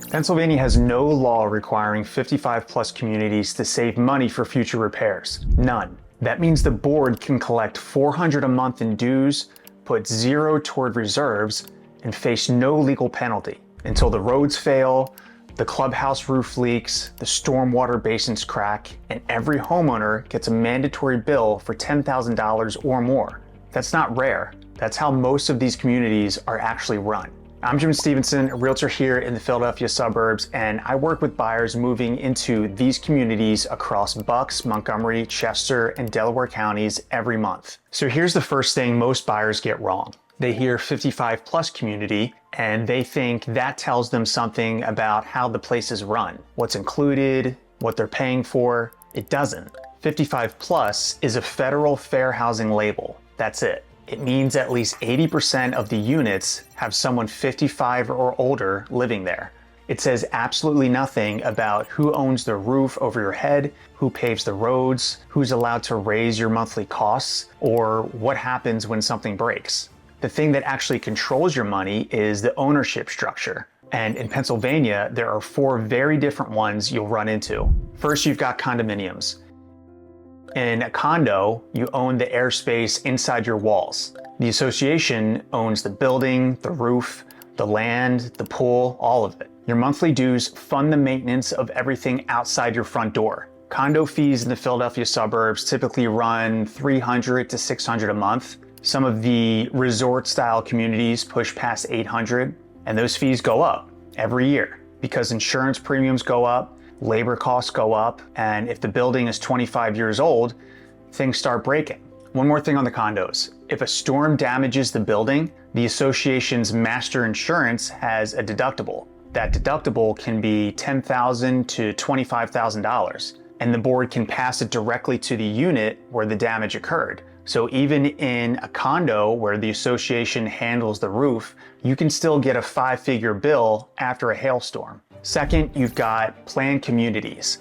Pennsylvania has no law requiring 55 plus communities to save money for future repairs. None. That means the board can collect $400 a month in dues, put zero toward reserves, and face no legal penalty until the roads fail, the clubhouse roof leaks, the stormwater basins crack, and every homeowner gets a mandatory bill for $10,000 or more. That's not rare. That's how most of these communities are actually run. I'm Jim Stevenson, a realtor here in the Philadelphia suburbs, and I work with buyers moving into these communities across Bucks, Montgomery, Chester, and Delaware counties every month. So here's the first thing most buyers get wrong. They hear 55 plus community and they think that tells them something about how the place is run, what's included, what they're paying for. It doesn't. 55 plus is a federal fair housing label. That's it. It means at least 80% of the units have someone 55 or older living there. It says absolutely nothing about who owns the roof over your head, who paves the roads, who's allowed to raise your monthly costs, or what happens when something breaks. The thing that actually controls your money is the ownership structure. And in Pennsylvania, there are 4 very different ones you'll run into. First, you've got condominiums. In a condo, you own the airspace inside your walls. The association owns the building, the roof, the land, the pool, all of it. Your monthly dues fund the maintenance of everything outside your front door. Condo fees in the Philadelphia suburbs typically run $300 to $600 a month. Some of the resort-style communities push past $800, and those fees go up every year because insurance premiums go up, labor costs go up, and if the building is 25 years old, things start breaking. One more thing on the condos. If a storm damages the building, the association's master insurance has a deductible. That deductible can be $10,000 to $25,000, and the board can pass it directly to the unit where the damage occurred. So even in a condo where the association handles the roof, you can still get a 5-figure bill after a hailstorm. Second, you've got planned communities.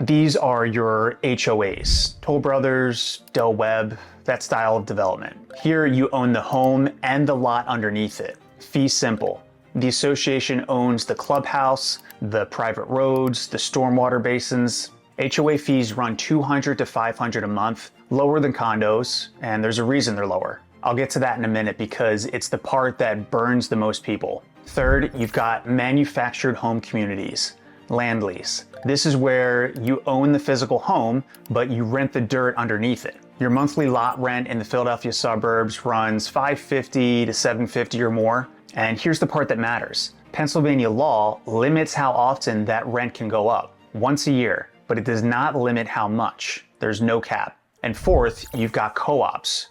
These are your HOAs, Toll Brothers, Del Webb, that style of development. Here you own the home and the lot underneath it. Fee simple. The association owns the clubhouse, the private roads, the stormwater basins. HOA fees run $200 to $500 a month, lower than condos, and there's a reason they're lower. I'll get to that in a minute because it's the part that burns the most people. Third, you've got manufactured home communities, land lease. This is where you own the physical home, but you rent the dirt underneath it. Your monthly lot rent in the Philadelphia suburbs runs $550 to $750 or more. And here's the part that matters. Pennsylvania law limits how often that rent can go up, once a year, but it does not limit how much. There's no cap. And fourth, you've got co-ops.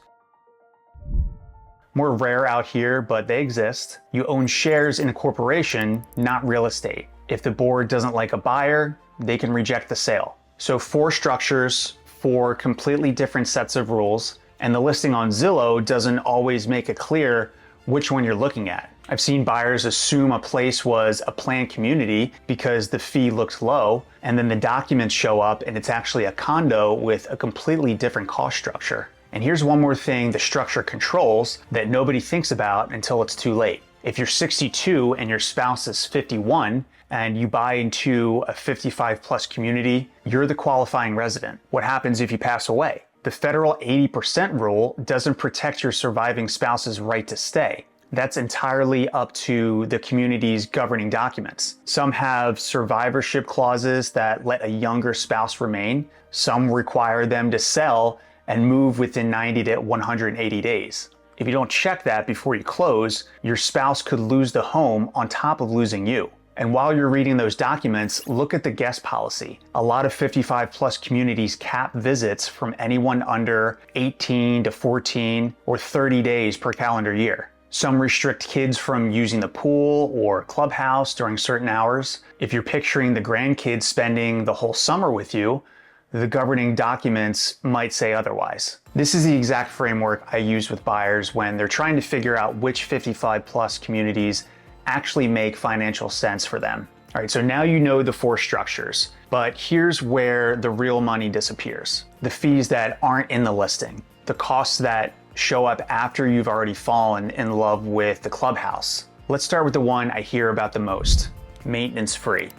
More rare out here, but they exist. You own shares in a corporation, not real estate. If the board doesn't like a buyer, they can reject the sale. So 4 structures, 4 completely different sets of rules, and the listing on Zillow doesn't always make it clear which one you're looking at. I've seen buyers assume a place was a planned community because the fee looks low, and then the documents show up and it's actually a condo with a completely different cost structure. And here's one more thing the structure controls that nobody thinks about until it's too late. If you're 62 and your spouse is 51 and you buy into a 55 plus community, you're the qualifying resident. What happens if you pass away? The federal 80% rule doesn't protect your surviving spouse's right to stay. That's entirely up to the community's governing documents. Some have survivorship clauses that let a younger spouse remain. Some require them to sell and move within 90 to 180 days. If you don't check that before you close, your spouse could lose the home on top of losing you. And while you're reading those documents, look at the guest policy. A lot of 55 plus communities cap visits from anyone under 18 to 14 or 30 days per calendar year. Some restrict kids from using the pool or clubhouse during certain hours. If you're picturing the grandkids spending the whole summer with you, the governing documents might say otherwise. This is the exact framework I use with buyers when they're trying to figure out which 55 plus communities actually make financial sense for them. All right, so now you know the 4 structures, but here's where the real money disappears. The fees that aren't in the listing, the costs that show up after you've already fallen in love with the clubhouse. Let's start with the one I hear about the most, maintenance free.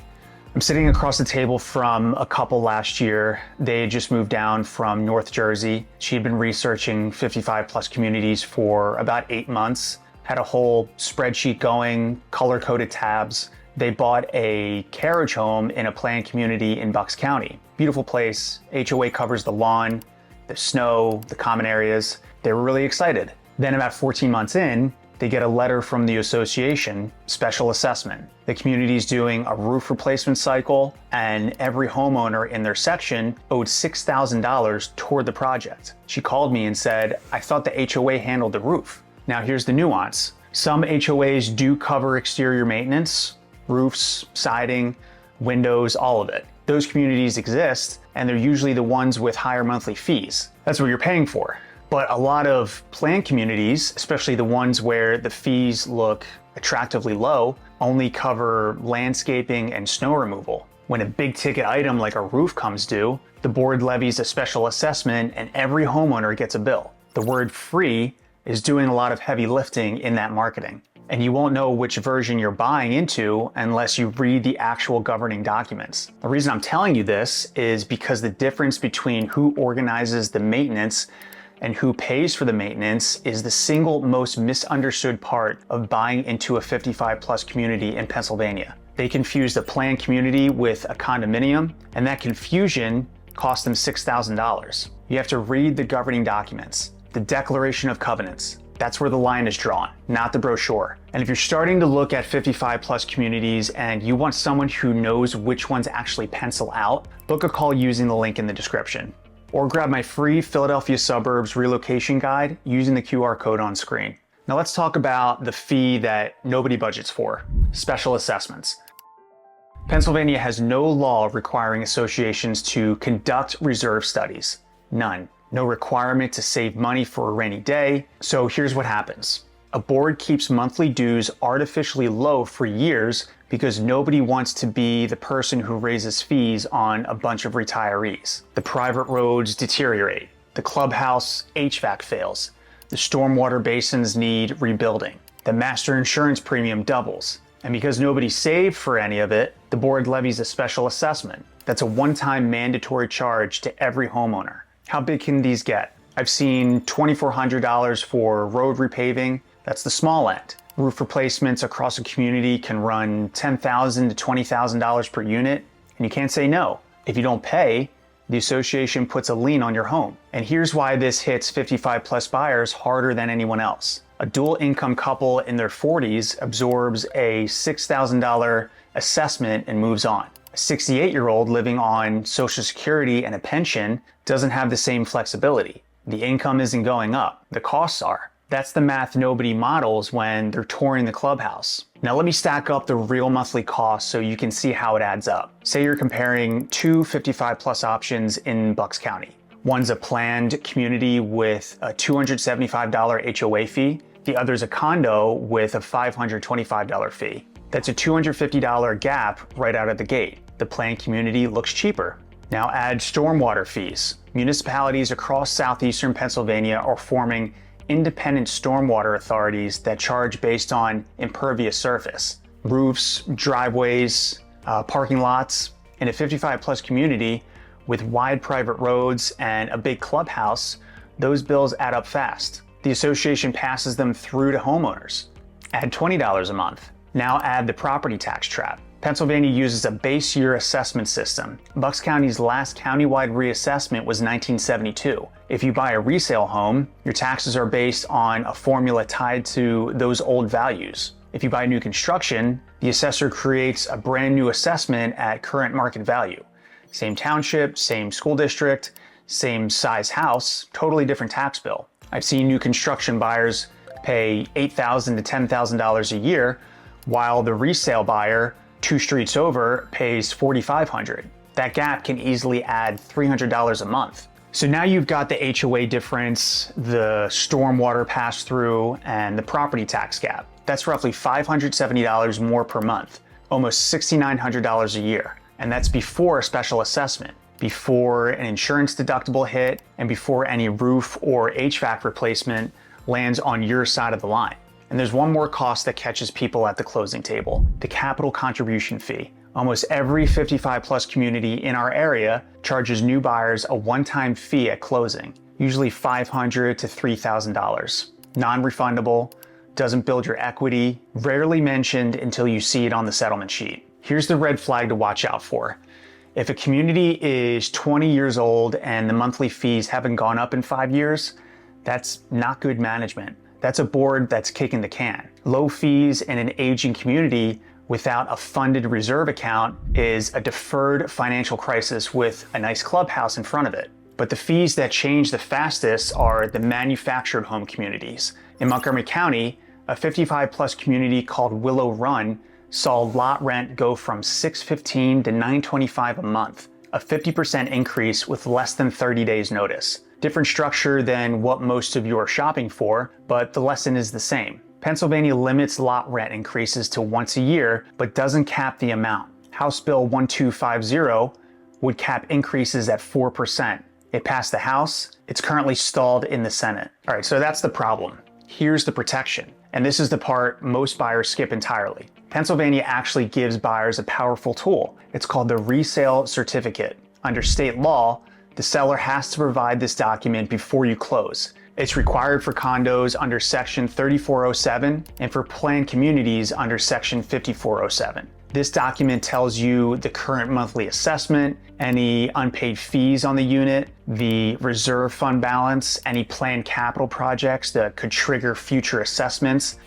I'm sitting across the table from a couple last year. They had just moved down from North Jersey. She had been researching 55 plus communities for about 8 months, had a whole spreadsheet going, color-coded tabs. They bought a carriage home in a planned community in Bucks County. Beautiful place. HOA covers the lawn, the snow, the common areas. They were really excited. Then about 14 months in, they get a letter from the association, special assessment. The community's doing a roof replacement cycle, and every homeowner in their section owed $6,000 toward the project. She called me and said, I thought the HOA handled the roof. Now here's the nuance. Some HOAs do cover exterior maintenance, roofs, siding, windows, all of it. Those communities exist, and they're usually the ones with higher monthly fees. That's what you're paying for. But a lot of planned communities, especially the ones where the fees look attractively low, only cover landscaping and snow removal. When a big ticket item like a roof comes due, the board levies a special assessment and every homeowner gets a bill. The word free is doing a lot of heavy lifting in that marketing. And you won't know which version you're buying into unless you read the actual governing documents. The reason I'm telling you this is because the difference between who organizes the maintenance and who pays for the maintenance is the single most misunderstood part of buying into a 55 plus community in Pennsylvania. They confused a planned community with a condominium, and that confusion cost them $6,000. You have to read the governing documents, the Declaration of Covenants. That's where the line is drawn, not the brochure. And if you're starting to look at 55 plus communities and you want someone who knows which ones actually pencil out, book a call using the link in the description. Or grab my free Philadelphia Suburbs relocation guide using the QR code on screen. Now let's talk about the fee that nobody budgets for, special assessments. Pennsylvania has no law requiring associations to conduct reserve studies. None. No requirement to save money for a rainy day. So here's what happens. A board keeps monthly dues artificially low for years because nobody wants to be the person who raises fees on a bunch of retirees. The private roads deteriorate. The clubhouse HVAC fails. The stormwater basins need rebuilding. The master insurance premium doubles. And because nobody saved for any of it, the board levies a special assessment. That's a one-time mandatory charge to every homeowner. How big can these get? I've seen $2,400 for road repaving. That's the small end. Roof replacements across a community can run $10,000 to $20,000 per unit, and you can't say no. If you don't pay, the association puts a lien on your home. And here's why this hits 55 plus buyers harder than anyone else. A dual income couple in their 40s absorbs a $6,000 assessment and moves on. A 68-year-old living on Social Security and a pension doesn't have the same flexibility. The income isn't going up, the costs are. That's the math nobody models when they're touring the clubhouse. Now let me stack up the real monthly costs so you can see how it adds up. Say you're comparing two 55 plus options in Bucks County. One's a planned community with a $275 HOA fee. The other's a condo with a $525 fee. That's a $250 gap right out of the gate. The planned community looks cheaper. Now add stormwater fees. Municipalities across southeastern Pennsylvania are forming independent stormwater authorities that charge based on impervious surface. Roofs, driveways, parking lots. In a 55 plus community with wide private roads and a big clubhouse, those bills add up fast. The association passes them through to homeowners. Add $20 a month. Now add the property tax trap. Pennsylvania uses a base year assessment system. Bucks County's last countywide reassessment was 1972. If you buy a resale home, your taxes are based on a formula tied to those old values. If you buy new construction, the assessor creates a brand new assessment at current market value. Same township, same school district, same size house, totally different tax bill. I've seen new construction buyers pay $8,000 to $10,000 a year, while the resale buyer 2 streets over pays $4,500. That gap can easily add $300 a month. So now you've got the HOA difference, the stormwater pass-through, and the property tax gap. That's roughly $570 more per month, almost $6,900 a year. And that's before a special assessment, before an insurance deductible hit, and before any roof or HVAC replacement lands on your side of the line. And there's one more cost that catches people at the closing table: the capital contribution fee. Almost every 55 plus community in our area charges new buyers a one-time fee at closing, usually $500 to $3,000. Non-refundable, doesn't build your equity, rarely mentioned until you see it on the settlement sheet. Here's the red flag to watch out for. If a community is 20 years old and the monthly fees haven't gone up in 5 years, that's not good management. That's a board that's kicking the can. Low fees in an aging community without a funded reserve account is a deferred financial crisis with a nice clubhouse in front of it. But the fees that change the fastest are the manufactured home communities. In Montgomery County, a 55 plus community called Willow Run saw lot rent go from $615 to $925 a month, a 50% increase with less than 30 days notice. Different structure than what most of you are shopping for, but the lesson is the same. Pennsylvania limits lot rent increases to once a year, but doesn't cap the amount. House Bill 1250 would cap increases at 4%. It passed the House. It's currently stalled in the Senate. All right, so that's the problem. Here's the protection. And this is the part most buyers skip entirely. Pennsylvania actually gives buyers a powerful tool. It's called the Resale certificate. Under state law, the seller has to provide this document before you close. It's required for condos under Section 3407 and for planned communities under Section 5407. This document tells you the current monthly assessment, any unpaid fees on the unit, the reserve fund balance, any planned capital projects that could trigger future assessments,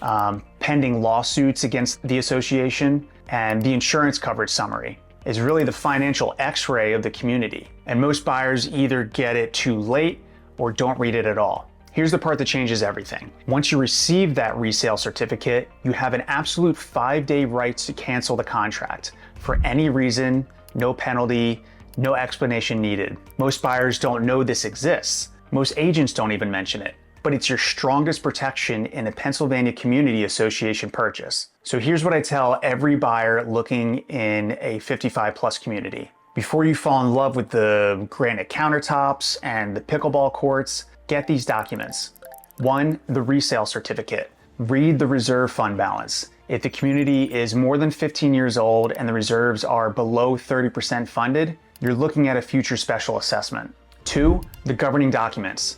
pending lawsuits against the association, and the insurance coverage summary. Is really the financial x-ray of the community. And most buyers either get it too late or don't read it at all. Here's the part that changes everything. Once you receive that resale certificate, you have an absolute 5-day right to cancel the contract for any reason, no penalty, no explanation needed. Most buyers don't know this exists. Most agents don't even mention it, but it's your strongest protection in a Pennsylvania Community Association purchase. So here's what I tell every buyer looking in a 55 plus community. Before you fall in love with the granite countertops and the pickleball courts, get these documents. 1, the resale certificate. Read the reserve fund balance. If the community is more than 15 years old and the reserves are below 30% funded, you're looking at a future special assessment. 2, the governing documents.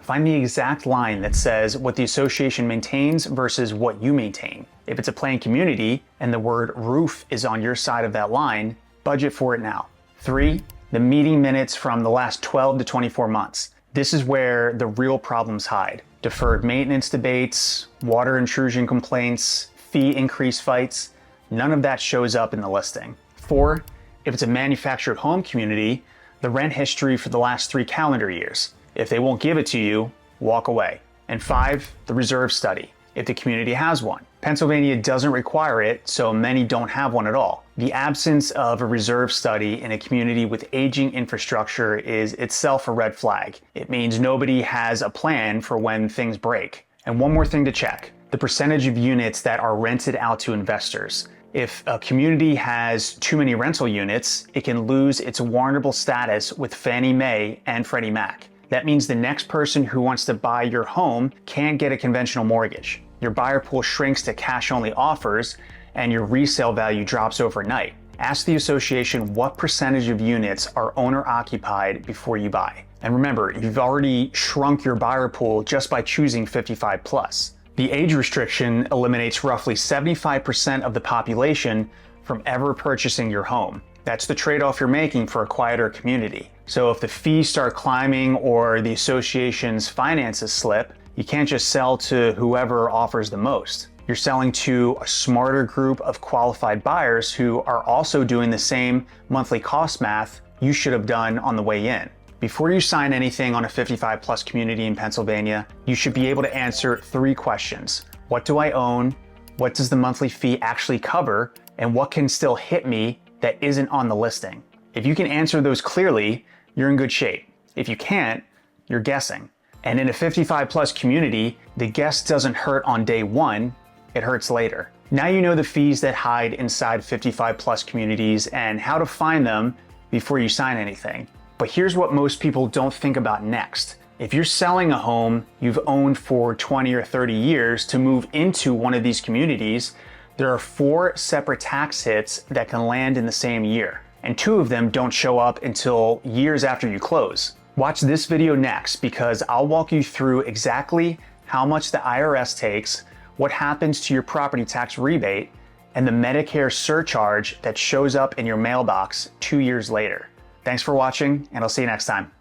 Find the exact line that says what the association maintains versus what you maintain. If it's a planned community and the word roof is on your side of that line, budget for it now. 3, the meeting minutes from the last 12 to 24 months. This is where the real problems hide. Deferred maintenance debates, water intrusion complaints, fee increase fights, none of that shows up in the listing. 4, if it's a manufactured home community, the rent history for the last 3 calendar years. If they won't give it to you, walk away. And 5, the reserve study, if the community has one. Pennsylvania doesn't require it, so many don't have one at all. The absence of a reserve study in a community with aging infrastructure is itself a red flag. It means nobody has a plan for when things break. And one more thing to check, the percentage of units that are rented out to investors. If a community has too many rental units, it can lose its warrantable status with Fannie Mae and Freddie Mac. That means the next person who wants to buy your home can't get a conventional mortgage. Your buyer pool shrinks to cash-only offers, and your resale value drops overnight. Ask the association what percentage of units are owner-occupied before you buy. And remember, you've already shrunk your buyer pool just by choosing 55 plus. The age restriction eliminates roughly 75% of the population from ever purchasing your home. That's the trade-off you're making for a quieter community. So if the fees start climbing or the association's finances slip, you can't just sell to whoever offers the most. You're selling to a smarter group of qualified buyers who are also doing the same monthly cost math you should have done on the way in. Before you sign anything on a 55 plus community in Pennsylvania, you should be able to answer 3 questions. What do I own? What does the monthly fee actually cover? And what can still hit me that isn't on the listing? If you can answer those clearly, you're in good shape. If you can't, you're guessing. And in a 55 plus community, the guess doesn't hurt on day 1, it hurts later. Now you know the fees that hide inside 55 plus communities and how to find them before you sign anything. But here's what most people don't think about next. If you're selling a home you've owned for 20 or 30 years to move into one of these communities, there are 4 separate tax hits that can land in the same year, and 2 of them don't show up until years after you close. Watch this video next because I'll walk you through exactly how much the IRS takes, what happens to your property tax rebate, and the Medicare surcharge that shows up in your mailbox 2 years later. Thanks for watching, and I'll see you next time.